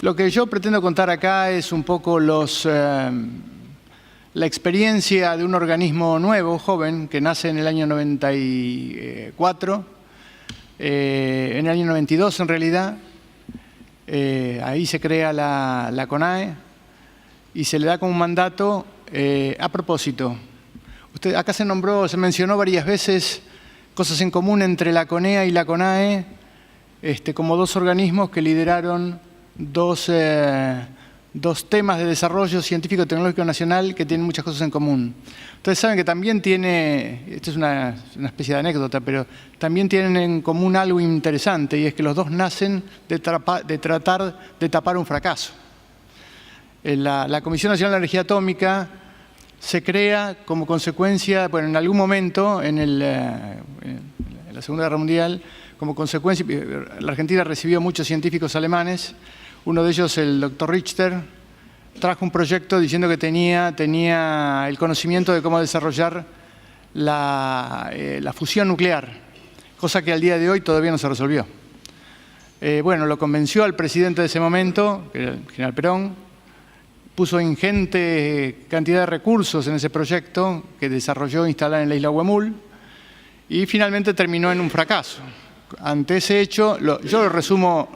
Lo que yo pretendo contar acá es un poco la experiencia de un organismo nuevo, joven, que nace en el año 94, en el año 92 en realidad. Ahí se crea la CONAE y se le da como un mandato a propósito. Acá se mencionó varias veces cosas en común entre la CONEA y la CONAE, como dos organismos que lideraron dos temas de desarrollo científico-tecnológico nacional que tienen muchas cosas en común. Ustedes saben que también esto es una especie de anécdota, pero también tienen en común algo interesante, y es que los dos nacen de tratar de tapar un fracaso. La Comisión Nacional de Energía Atómica se crea como consecuencia, bueno, en algún momento, en la Segunda Guerra Mundial, como consecuencia, la Argentina recibió muchos científicos alemanes. Uno de ellos, el doctor Richter, trajo un proyecto diciendo que tenía el conocimiento de cómo desarrollar la fusión nuclear, cosa que al día de hoy todavía no se resolvió. Bueno, lo convenció al presidente de ese momento, que era el general Perón, puso ingente cantidad de recursos en ese proyecto que desarrolló instalar en la isla Huemul y finalmente terminó en un fracaso. Ante ese hecho, yo resumo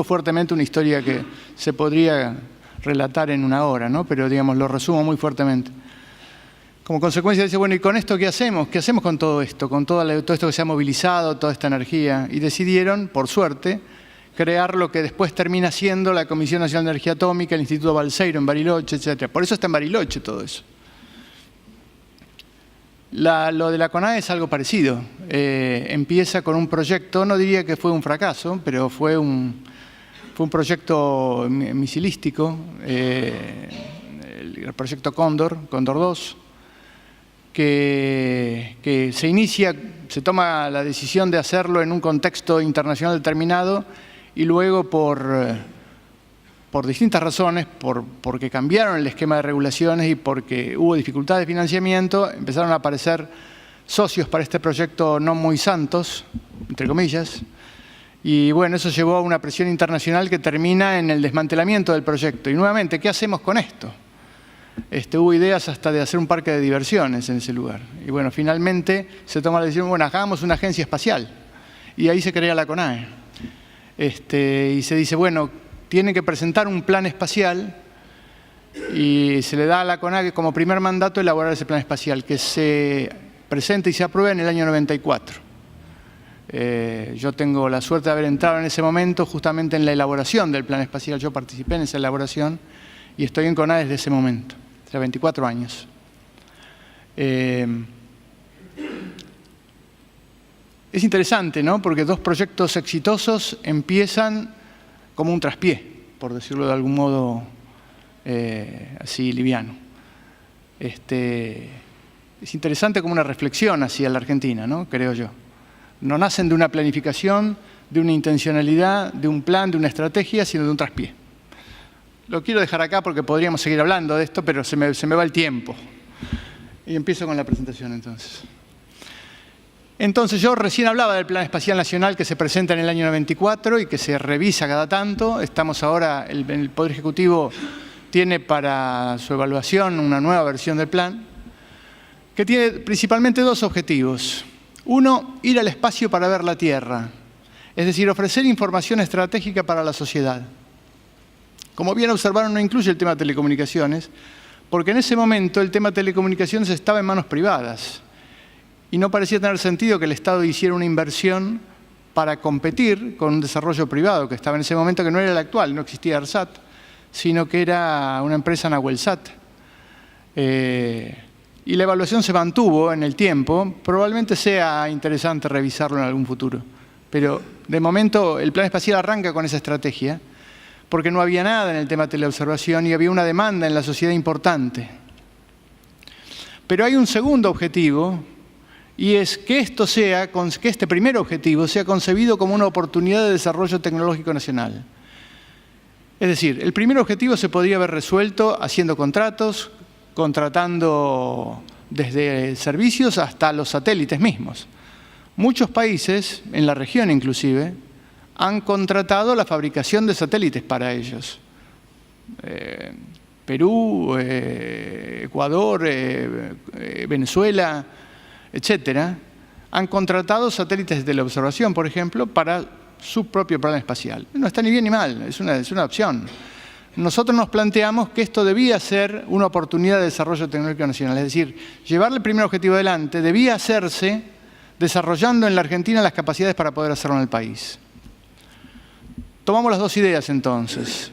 fuertemente una historia que se podría relatar en una hora, ¿no? Pero digamos, lo resumo muy fuertemente. Como consecuencia dice, bueno, ¿y con esto qué hacemos? ¿Qué hacemos con todo esto? Con todo esto que se ha movilizado, toda esta energía. Y decidieron, por suerte, crear lo que después termina siendo la Comisión Nacional de Energía Atómica, el Instituto Balseiro en Bariloche, etc. Por eso está en Bariloche todo eso. Lo de la CONAE es algo parecido. Empieza con un proyecto, no diría que fue un fracaso, pero fue un proyecto misilístico, el proyecto Cóndor 2, que se toma la decisión de hacerlo en un contexto internacional determinado y luego por distintas razones, porque cambiaron el esquema de regulaciones y porque hubo dificultades de financiamiento, empezaron a aparecer socios para este proyecto no muy santos, entre comillas, y bueno, eso llevó a una presión internacional que termina en el desmantelamiento del proyecto. Y nuevamente, ¿qué hacemos con esto? Hubo ideas hasta de hacer un parque de diversiones en ese lugar. Y bueno, finalmente se toma la decisión, bueno, hagamos una agencia espacial. Y ahí se crea la CONAE. Y se dice, bueno, tiene que presentar un plan espacial y se le da a la CONAE como primer mandato elaborar ese plan espacial, que se presenta y se aprueba en el año 94. Yo tengo la suerte de haber entrado en ese momento justamente en la elaboración del plan espacial. Yo participé en esa elaboración y estoy en CONAE desde ese momento, hace 24 años. Es interesante, ¿no? Porque dos proyectos exitosos empiezan como un traspié, por decirlo de algún modo así liviano. Es interesante como una reflexión hacia la Argentina, ¿no? Creo yo. No nacen de una planificación, de una intencionalidad, de un plan, de una estrategia, sino de un traspié. Lo quiero dejar acá porque podríamos seguir hablando de esto, pero se me va el tiempo. Y empiezo con la presentación entonces. Entonces yo recién hablaba del Plan Espacial Nacional que se presenta en el año 94 y que se revisa cada tanto. Estamos ahora, el Poder Ejecutivo tiene para su evaluación una nueva versión del plan que tiene principalmente dos objetivos. Uno, ir al espacio para ver la Tierra, es decir, ofrecer información estratégica para la sociedad. Como bien observaron, no incluye el tema de telecomunicaciones, porque en ese momento el tema de telecomunicaciones estaba en manos privadas y no parecía tener sentido que el Estado hiciera una inversión para competir con un desarrollo privado que estaba en ese momento, que no era el actual, no existía ARSAT, sino que era una empresa Nahuelsat. Y la evaluación se mantuvo en el tiempo. Probablemente sea interesante revisarlo en algún futuro. Pero de momento el plan espacial arranca con esa estrategia porque no había nada en el tema de teleobservación y había una demanda en la sociedad importante. Pero hay un segundo objetivo y es que este primer objetivo sea concebido como una oportunidad de desarrollo tecnológico nacional. Es decir, el primer objetivo se podría haber resuelto haciendo contratos, contratando desde servicios hasta los satélites mismos. Muchos países, en la región inclusive, han contratado la fabricación de satélites para ellos. Perú, Ecuador, Venezuela, etcétera, han contratado satélites de teleobservación, por ejemplo, para su propio plan espacial. No está ni bien ni mal, es una opción. Nosotros nos planteamos que esto debía ser una oportunidad de desarrollo tecnológico nacional, es decir, llevar el primer objetivo adelante debía hacerse desarrollando en la Argentina las capacidades para poder hacerlo en el país. Tomamos las dos ideas entonces,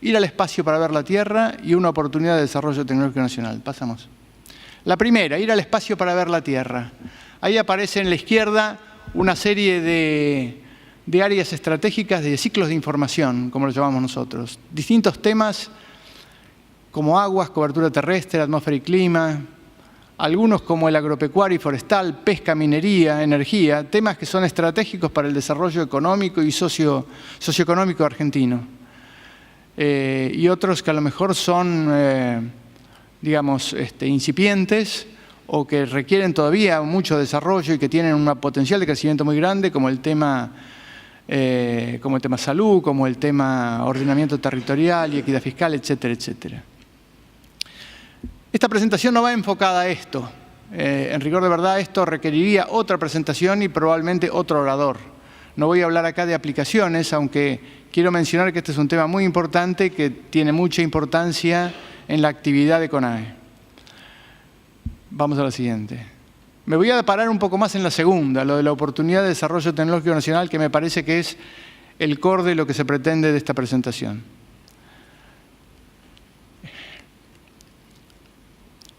ir al espacio para ver la Tierra y una oportunidad de desarrollo tecnológico nacional. Pasamos. La primera, ir al espacio para ver la Tierra. Ahí aparece en la izquierda una serie de áreas estratégicas de ciclos de información, como lo llamamos nosotros. Distintos temas como aguas, cobertura terrestre, atmósfera y clima, algunos como el agropecuario y forestal, pesca, minería, energía, temas que son estratégicos para el desarrollo económico y socioeconómico argentino. Y otros que a lo mejor son, digamos, incipientes o que requieren todavía mucho desarrollo y que tienen un potencial de crecimiento muy grande, como el tema salud, como el tema ordenamiento territorial y equidad fiscal, etcétera, etcétera. Esta presentación no va enfocada a esto. En rigor de verdad, esto requeriría otra presentación y probablemente otro orador. No voy a hablar acá de aplicaciones, aunque quiero mencionar que este es un tema muy importante que tiene mucha importancia en la actividad de CONAE. Vamos a la siguiente. Me voy a parar un poco más en la segunda, lo de la oportunidad de desarrollo tecnológico nacional, que me parece que es el core de lo que se pretende de esta presentación.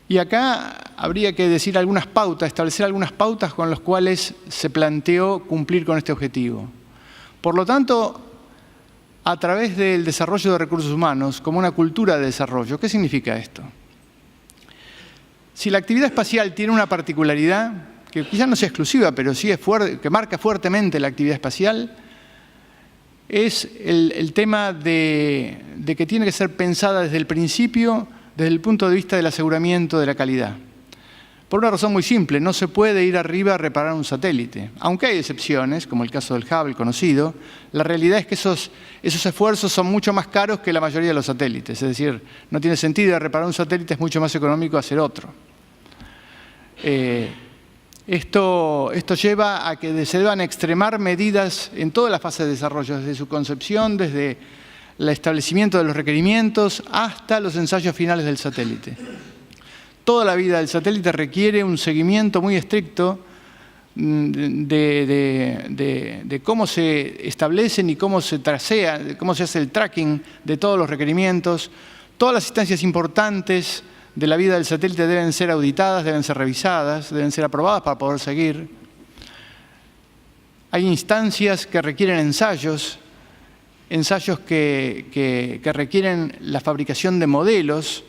Y acá habría que decir algunas pautas, establecer algunas pautas con las cuales se planteó cumplir con este objetivo. Por lo tanto, a través del desarrollo de recursos humanos, como una cultura de desarrollo, ¿qué significa esto? Si la actividad espacial tiene una particularidad, que quizás no sea exclusiva, pero sí es que marca fuertemente la actividad espacial, es el tema de que tiene que ser pensada desde el principio, desde el punto de vista del aseguramiento de la calidad. Por una razón muy simple, no se puede ir arriba a reparar un satélite. Aunque hay excepciones, como el caso del Hubble conocido, la realidad es que esos esfuerzos son mucho más caros que la mayoría de los satélites. Es decir, no tiene sentido reparar un satélite, es mucho más económico hacer otro. Esto lleva a que se deban extremar medidas en toda la fase de desarrollo, desde su concepción, desde el establecimiento de los requerimientos hasta los ensayos finales del satélite. Toda la vida del satélite requiere un seguimiento muy estricto de cómo se establecen y cómo se tracea, cómo se hace el tracking de todos los requerimientos. Todas las instancias importantes de la vida del satélite deben ser auditadas, deben ser revisadas, deben ser aprobadas para poder seguir. Hay instancias que requieren ensayos que requieren la fabricación de modelos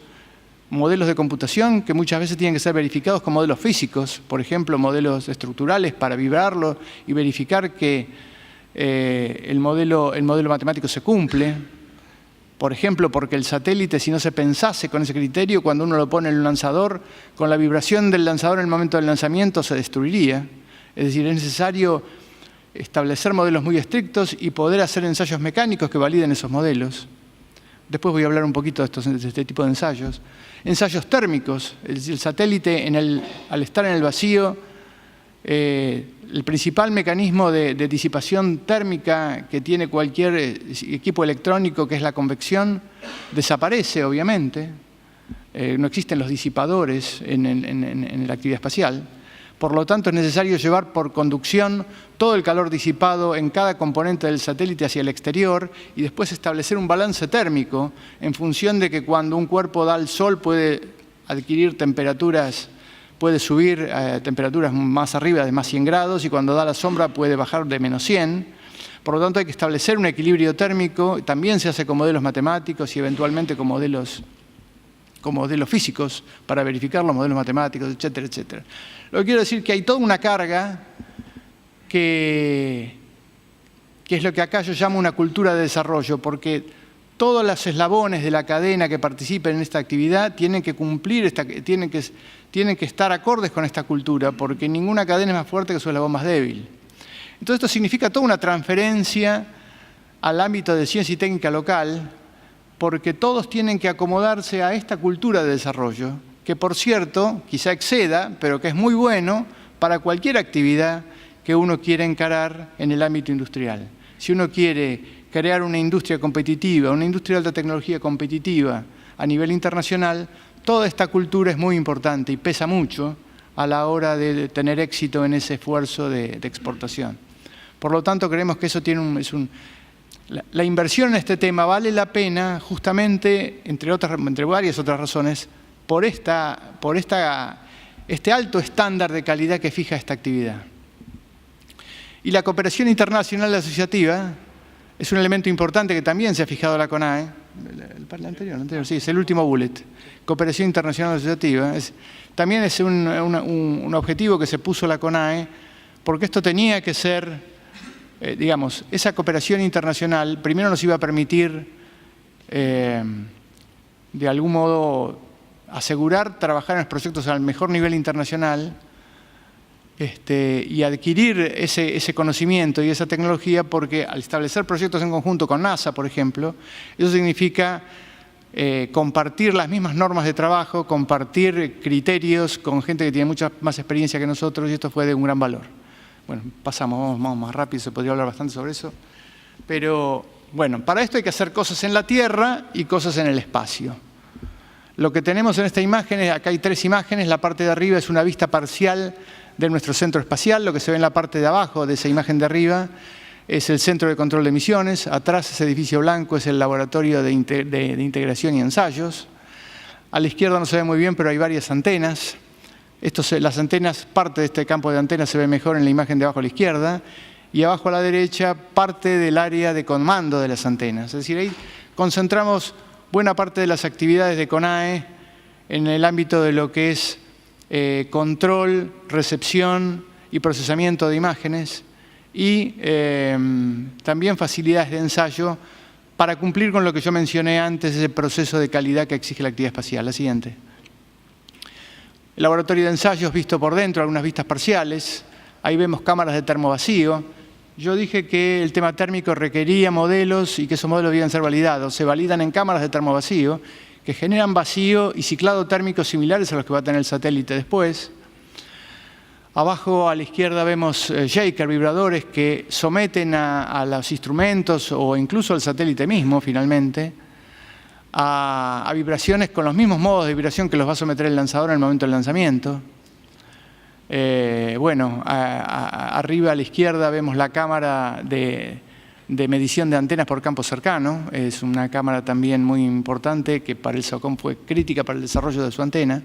de computación que muchas veces tienen que ser verificados con modelos físicos, por ejemplo, modelos estructurales para vibrarlo y verificar que el modelo matemático se cumple. Por ejemplo, porque el satélite, si no se pensase con ese criterio, cuando uno lo pone en un lanzador, con la vibración del lanzador en el momento del lanzamiento se destruiría. Es decir, es necesario establecer modelos muy estrictos y poder hacer ensayos mecánicos que validen esos modelos. Después voy a hablar un poquito de este tipo de ensayos. Ensayos térmicos, es decir, el satélite al estar en el vacío, el principal mecanismo de disipación térmica que tiene cualquier equipo electrónico, que es la convección, desaparece, obviamente. No existen los disipadores en la actividad espacial. Por lo tanto, es necesario llevar por conducción todo el calor disipado en cada componente del satélite hacia el exterior y después establecer un balance térmico en función de que cuando un cuerpo da al sol puede adquirir temperaturas, puede subir a temperaturas más arriba de más 100 grados y cuando da la sombra puede bajar de menos 100. Por lo tanto, hay que establecer un equilibrio térmico. También se hace con modelos matemáticos y eventualmente con modelos físicos para verificar los modelos matemáticos, etcétera, etcétera. Lo que quiero decir es que hay toda una carga que es lo que acá yo llamo una cultura de desarrollo, porque todos los eslabones de la cadena que participen en esta actividad tienen que cumplir, tienen que estar acordes con esta cultura, porque ninguna cadena es más fuerte que su eslabón más débil. Entonces esto significa toda una transferencia al ámbito de ciencia y técnica local porque todos tienen que acomodarse a esta cultura de desarrollo, que por cierto, quizá exceda, pero que es muy bueno para cualquier actividad que uno quiera encarar en el ámbito industrial. Si uno quiere crear una industria competitiva, una industria de alta tecnología competitiva a nivel internacional, toda esta cultura es muy importante y pesa mucho a la hora de tener éxito en ese esfuerzo de exportación. Por lo tanto, creemos que eso tiene la inversión en este tema vale la pena justamente, entre varias otras razones, por este alto estándar de calidad que fija esta actividad. Y la cooperación internacional asociativa es un elemento importante que también se ha fijado la CONAE. El anterior, sí, es el último bullet. Cooperación internacional asociativa. También es un objetivo que se puso la CONAE, porque esto tenía que ser, digamos, esa cooperación internacional primero nos iba a permitir, de algún modo, asegurar trabajar en los proyectos al mejor nivel internacional, y adquirir ese conocimiento y esa tecnología, porque al establecer proyectos en conjunto con NASA, por ejemplo, eso significa compartir las mismas normas de trabajo, compartir criterios con gente que tiene mucha más experiencia que nosotros, y esto fue de un gran valor. Bueno, vamos más rápido, se podría hablar bastante sobre eso. Pero, bueno, para esto hay que hacer cosas en la Tierra y cosas en el espacio. Lo que tenemos en esta imagen, acá hay 3 imágenes, la parte de arriba es una vista parcial de nuestro centro espacial, lo que se ve en la parte de abajo de esa imagen de arriba es el centro de control de emisiones, atrás ese edificio blanco es el laboratorio de integración y ensayos, a la izquierda no se ve muy bien pero hay varias antenas, las antenas, parte de este campo de antenas se ve mejor en la imagen de abajo a la izquierda y abajo a la derecha parte del área de comando de las antenas, es decir, ahí concentramos buena parte de las actividades de CONAE en el ámbito de lo que es control, recepción y procesamiento de imágenes y también facilidades de ensayo para cumplir con lo que yo mencioné antes, ese proceso de calidad que exige la actividad espacial. La siguiente. El laboratorio de ensayos visto por dentro, algunas vistas parciales. Ahí vemos cámaras de termovacío. Yo dije que el tema térmico requería modelos y que esos modelos debían ser validados. Se validan en cámaras de termovacío que generan vacío y ciclado térmico similares a los que va a tener el satélite después. Abajo a la izquierda vemos shaker, vibradores que someten a los instrumentos o incluso al satélite mismo, finalmente, a vibraciones con los mismos modos de vibración que los va a someter el lanzador en el momento del lanzamiento. Arriba a la izquierda vemos la cámara de medición de antenas por campo cercano. Es una cámara también muy importante que para el SOCOM fue crítica para el desarrollo de su antena.